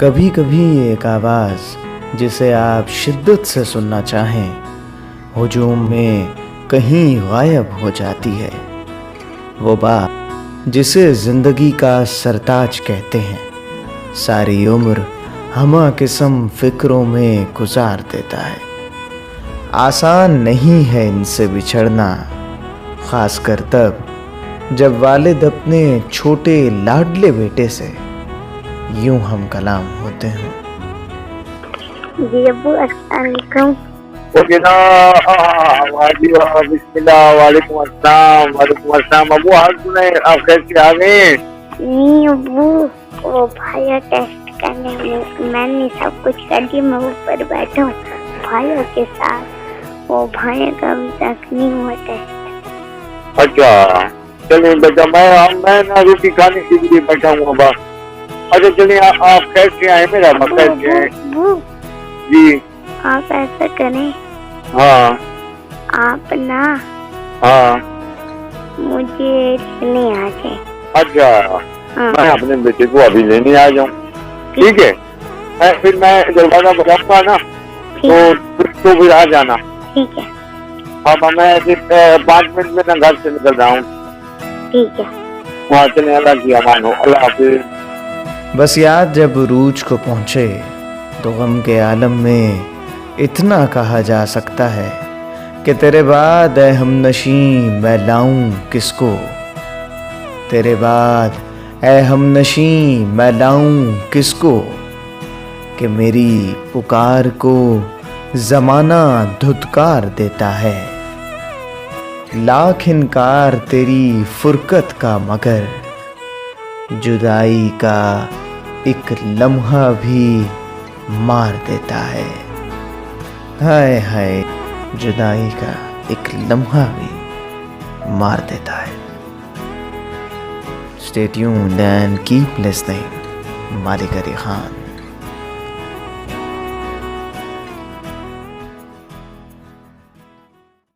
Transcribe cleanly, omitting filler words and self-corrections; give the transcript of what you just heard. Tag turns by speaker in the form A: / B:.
A: कभी कभी एक आवाज़ जिसे आप शिद्दत से सुनना चाहें हुजूम में कहीं गायब हो जाती है। वो बात जिसे ज़िंदगी का सरताज कहते हैं, सारी उम्र हमा किस्म फ़िक्रों में गुजार देता है। आसान नहीं है इनसे बिछड़ना, ख़ासकर तब जब वालिद अपने छोटे लाडले बेटे से यूं हम कलाम होते हैं।
B: जी अब्बू, अस्सलाम वालेकुम।
C: बिस्मिल्लाह, वालेकुम अस्सलाम। अबू हाल सुने, आप कैसे आ गए?
B: नहीं अब्बू, वो भाई टेस्ट करने में मैंने सब कुछ कर दिया। मैं ऊपर बैठा हूँ भाइयों के साथ। वो भाई का अभी तक नहीं हुआ टेस्ट।
C: अच्छा चलिए बेटा, मैं ना रोटी खाने के लिए बैठा हूँ अब। अच्छा चलिए, आप कैसे आए मेरा कैसे हैं? जी
B: आप ऐसा करें,
C: हाँ
B: आप ना
C: हाँ
B: मुझे लेने आ जाए।
C: अच्छा
B: हाँ।
C: मैं अपने बेटे को अभी लेने आ जाऊँ, ठीक है? फिर मैं दरवाजा बजाऊंगा ना, तो फिर आ जाना।
B: ठीक है।
C: अब मैं 5 मिनट में ना घर से निकल रहा हूँ।
B: ठीक है।
C: वहाँ चले, अल्लाह की अमान हो, अल्लाह हाफिज।
A: बस याद जब रूज को पहुँचे तो गम के आलम में इतना कहा जा सकता है कि तेरे बाद ऐ हमनशी मैं लाऊं किसको, तेरे बाद ऐ हमनशी मैं लाऊं किसको, कि मेरी पुकार को ज़माना धुतकार देता है। लाख इनकार तेरी फुरकत का, मगर जुदाई का एक लम्हा भी मार देता है। हाय हाय, जुदाई का एक लम्हा भी मार देता है। Stay tuned and keep listening. मालिक अली खान।